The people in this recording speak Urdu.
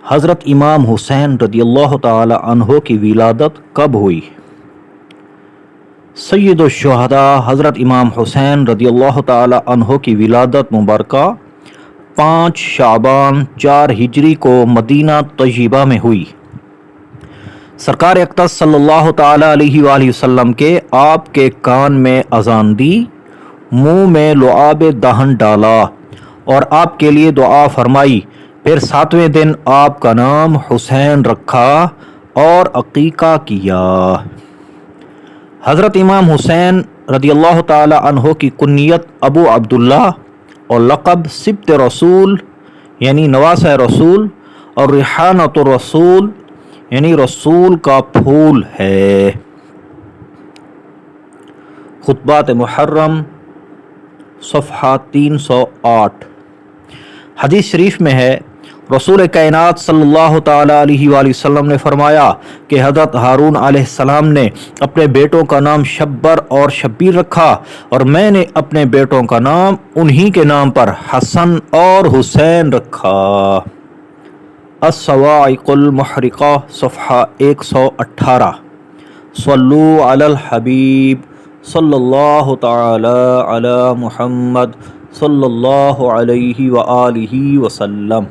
حضرت امام حسین رضی اللہ تعالی عنہ کی ولادت کب ہوئی؟ سید الشہداء حضرت امام حسین رضی اللہ تعالی عنہ کی ولادت مبارکہ 5 شعبان 4 ہجری کو مدینہ طیبہ میں ہوئی۔ سرکار اقدس صلی اللہ تعالی علیہ وآلہ وسلم کے آپ کے کان میں اذان دی، منہ میں لعاب دہن ڈالا اور آپ کے لیے دعا فرمائی۔ پھر 7ویں دن آپ کا نام حسین رکھا اور عقیقہ کیا۔ حضرت امام حسین رضی اللہ تعالی عنہ کی کنیت ابو عبداللہ اور لقب سبط رسول یعنی نواسہ رسول اور ریحانۃ الرسول یعنی رسول کا پھول ہے۔ خطبات محرم صفحہ 308۔ حدیث شریف میں ہے، رسول کائنات صلی اللہ تعالی علیہ وآلہ وسلم نے فرمایا کہ حضرت ہارون علیہ السلام نے اپنے بیٹوں کا نام شبر اور شبیر رکھا اور میں نے اپنے بیٹوں کا نام انہی کے نام پر حسن اور حسین رکھا۔ الصواعق المحرقہ صفحہ 118۔ صلو علی الحبیب صلی اللہ تعالی علی محمد صلی اللہ علیہ وآلہ وسلم۔